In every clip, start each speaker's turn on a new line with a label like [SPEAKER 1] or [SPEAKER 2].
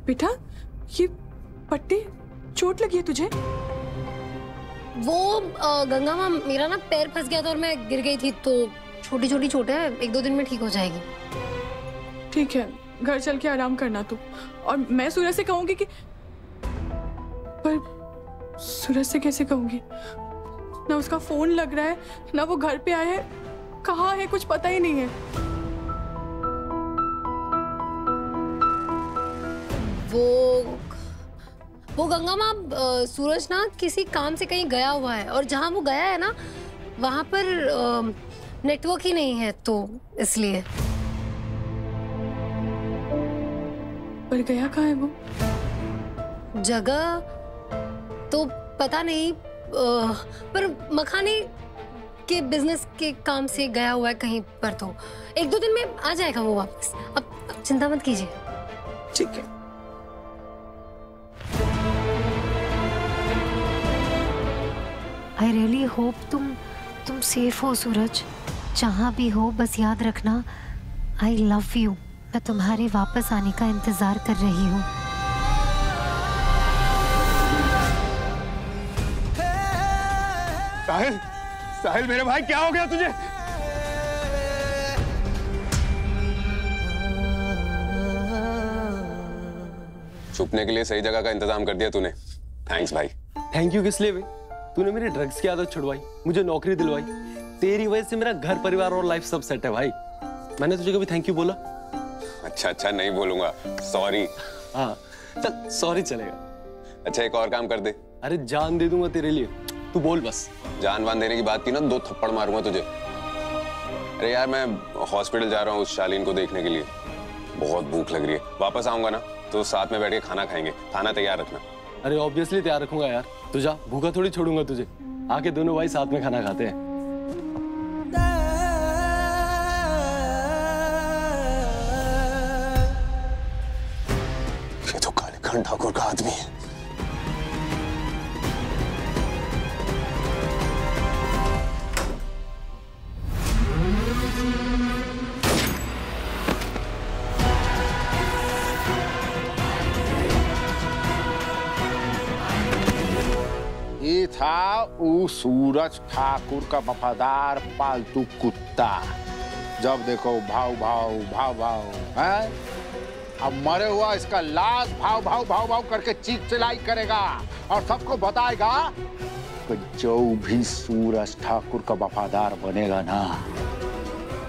[SPEAKER 1] बेटा ये पट्टी, चोट लगी है तुझे?
[SPEAKER 2] वो गंगा माँ, मेरा ना पैर फंस गया था और मैं गिर गई थी, तो छोटी छोटी चोट है, 1-2 दिन में ठीक हो जाएगी।
[SPEAKER 1] ठीक है, घर चल के आराम करना तू। और मैं सूरज से कहूंगी कि, पर सूरज से कैसे कहूंगी? ना उसका फोन लग रहा है, ना वो घर पे आया है, कहाँ है कुछ पता ही नहीं है।
[SPEAKER 2] वो गंगा माँ, सूरज ना किसी काम से कहीं गया हुआ है, और जहाँ वो गया है ना वहां पर नेटवर्क ही नहीं है, तो इसलिए।
[SPEAKER 1] पर गया कहाँ है वो?
[SPEAKER 2] जगह तो पता नहीं, पर मखाने के बिजनेस के काम से गया हुआ है कहीं पर, तो 1-2 दिन में आ जाएगा वो वापस। अब चिंता मत कीजिए।
[SPEAKER 1] ठीक है।
[SPEAKER 3] आई रियली होप तुम सेफ हो सूरज। जहाँ भी हो बस याद रखना, आई लव यू। मैं तुम्हारे वापस आने का इंतजार कर रही हूँ।
[SPEAKER 4] साहिल, साहिल मेरे भाई, क्या हो गया तुझे?
[SPEAKER 5] छुपने के लिए सही जगह का इंतजाम कर दिया तूने। थैंक्स भाई।
[SPEAKER 6] थैंक यू किस लिए भाई? तूने मेरी ड्रग्स की आदत छुड़वाई, मुझे नौकरी दिलवाई। तेरी वजह से मेरा घर परिवार और लाइफ सब सेट है भाई। मैंने तुझे कभी थैंक यू बोला?
[SPEAKER 5] अच्छा नहीं बोलूंगा, सॉरी।
[SPEAKER 6] हाँ चल, सॉरी चलेगा।
[SPEAKER 5] अच्छा एक और काम कर दे।
[SPEAKER 6] अरे जान दे दूंगा तेरे लिए, तू बोल बस।
[SPEAKER 5] जान वान देने की बात की ना, 2 थप्पड़ मारूंगा तुझे। अरे यार मैं हॉस्पिटल जा रहा हूँ उस शालीन को देखने के लिए, बहुत भूख लग रही है। वापस आऊंगा ना तो साथ में बैठ के खाना खाएंगे, खाना तैयार रखना।
[SPEAKER 6] अरे ऑब्वियसली तैयार रखूंगा यार, तू जा, भूखा थोड़ी छोड़ूंगा तुझे। आके दोनों भाई साथ में खाना खाते हैं।
[SPEAKER 5] ये तो कालीकांत ठाकुर का आदमी है।
[SPEAKER 7] ये था वो सूरज ठाकुर का वफादार पालतू कुत्ता। जब देखो भाव भाव भाव भाव है। अब मरे हुआ इसका लाश भाव भाव भाव भाव करके चीख चिल्लाई करेगा और सबको बताएगा कि जो भी सूरज ठाकुर का वफादार बनेगा ना,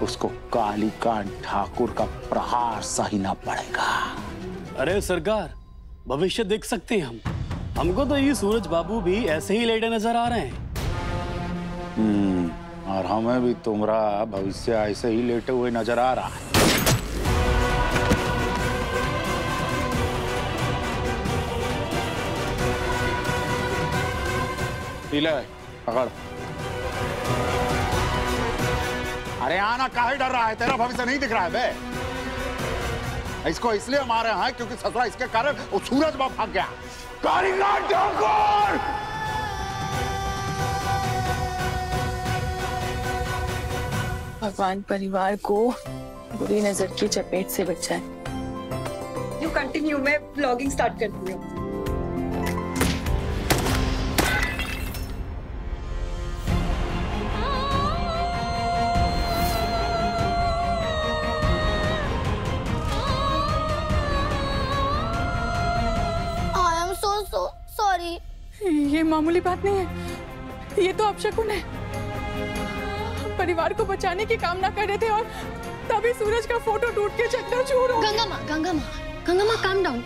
[SPEAKER 7] उसको कालीकांत ठाकुर का प्रहार सहना पड़ेगा।
[SPEAKER 8] अरे सरकार, भविष्य देख सकते हैं हम। हमको तो ये सूरज बाबू भी ऐसे ही लेटे नजर आ रहे हैं।
[SPEAKER 7] और हमें भी तुम्हारा भविष्य ऐसे ही लेटे हुए नजर आ रहा है। ले पकड़। अरे आना काहे डर रहा है? तेरा भविष्य नहीं दिख रहा है बे? इसको इसलिए मारे हैं क्योंकि ससुरा इसके कारण वो सूरज बाबू भाग गया। कालीकांत ठाकुर!
[SPEAKER 1] भगवान परिवार को बुरी नजर की चपेट से बचाए।
[SPEAKER 9] यू कंटिन्यू, मैं व्लॉगिंग स्टार्ट करती हूँ।
[SPEAKER 1] ये मामूली बात नहीं है, ये तो अपशकुन है। परिवार को बचाने की कामना कर रहे थे और तभी सूरज का फोटो टूट के चकनाचूर हो गया।
[SPEAKER 2] गंगा माँ काम डाउन।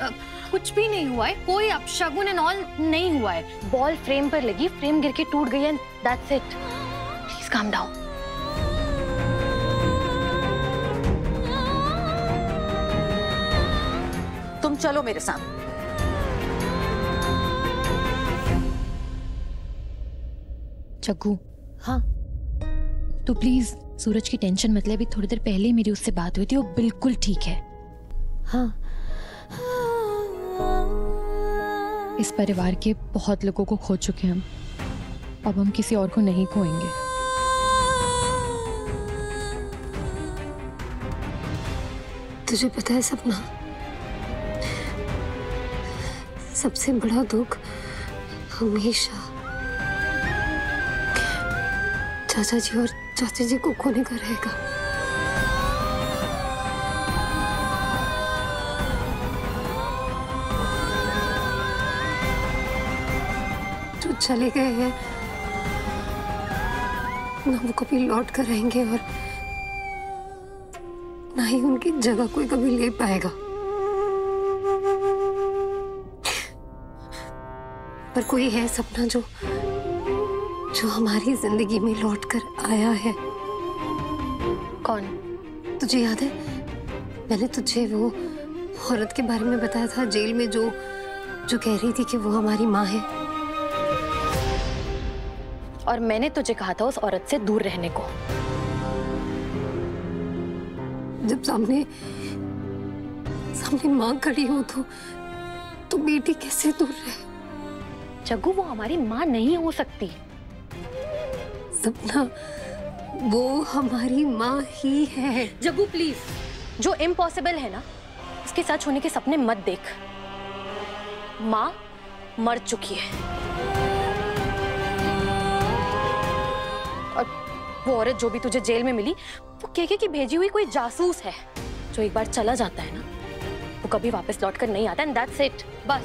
[SPEAKER 2] कुछ भी नहीं हुआ है, कोई अपशकुन एंड ऑल नहीं हुआ है। बॉल फ्रेम पर लगी, फ्रेम गिर के टूट गई and that's it. Please calm down.
[SPEAKER 9] तुम चलो मेरे साथ।
[SPEAKER 3] जग्गू, हाँ तो प्लीज सूरज की टेंशन मत ले। अभी थोड़ी देर पहले मेरी उससे बात हुई थी, वो बिल्कुल ठीक है। हाँ, इस परिवार के बहुत लोगों को खो चुके हैं हम, अब हम किसी और को नहीं खोएंगे।
[SPEAKER 2] तुझे पता है सपना, सबसे बड़ा दुख हमेशा चाचा जी और चाचा जी को खोने का रहेगा। जो चले गए हैं ना वो कभी लौट कर रहेंगे और ना ही उनकी जगह कोई कभी ले पाएगा। पर कोई है सपना जो हमारी जिंदगी में लौट कर आया है।
[SPEAKER 3] कौन?
[SPEAKER 2] तुझे याद है मैंने तुझे वो औरत के बारे में बताया था जेल में जो कह रही थी कि वो हमारी माँ है।
[SPEAKER 3] और मैंने तुझे कहा था उस औरत से दूर रहने को।
[SPEAKER 2] जब सामने माँ खड़ी हो तो बेटी कैसे दूर रहे?
[SPEAKER 3] जग्गू, वो हमारी माँ नहीं हो सकती।
[SPEAKER 2] सपना, वो हमारी माँ ही है।
[SPEAKER 3] जग्गू प्लीज, जो इम्पॉसिबल है ना उसके साथ होने के सपने मत देख। माँ मर चुकी है और वो औरत जो भी तुझे जेल में मिली वो केके की भेजी हुई कोई जासूस है जो एक बार चला जाता है ना वो कभी वापस लौट कर नहीं आता। एंड दैट्स इट, बस।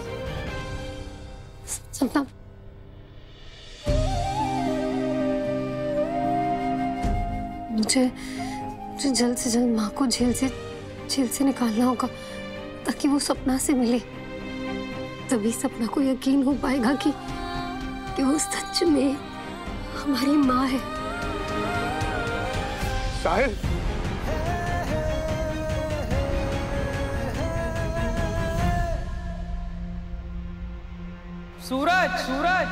[SPEAKER 2] सपना, मुझे जल्द से जल्द माँ को जेल से निकालना होगा ताकि वो सपना से मिले। तभी सपना को यकीन हो पाएगा कि वो सच में हमारी माँ है।
[SPEAKER 4] साहिल,
[SPEAKER 10] सूरज, सूरज,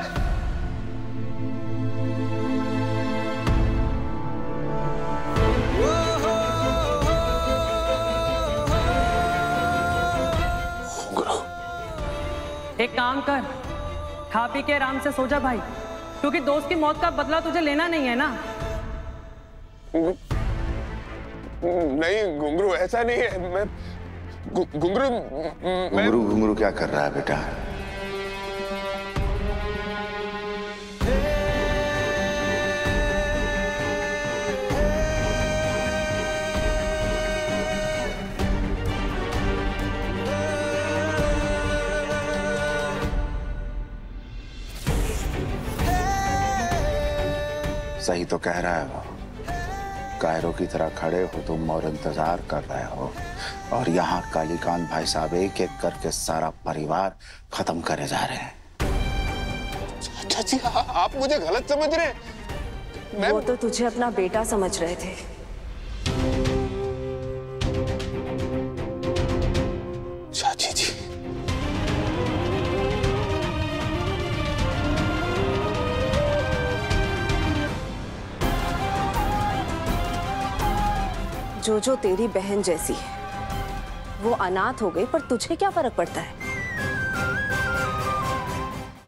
[SPEAKER 10] एक काम कर, खा पी के आराम से सो जा भाई, क्योंकि दोस्त की मौत का बदला तुझे लेना नहीं है ना।
[SPEAKER 5] नहीं घुंगरू, ऐसा नहीं है। मैं
[SPEAKER 7] घुंगरू क्या कर रहा है बेटा? सही तो कह रहा है वो। कायरों की तरह खड़े हो तुम और इंतजार कर रहे हो, और यहाँ कालीकांत भाई साहब एक एक करके सारा परिवार खत्म करे जा रहे हैं।
[SPEAKER 5] चाची, आप मुझे गलत समझ रहे हैं।
[SPEAKER 9] वो तो तुझे अपना बेटा समझ रहे थे।
[SPEAKER 5] चाची जी,
[SPEAKER 9] जो तेरी बहन जैसी है वो अनाथ हो गई, पर तुझे क्या फर्क पड़ता है?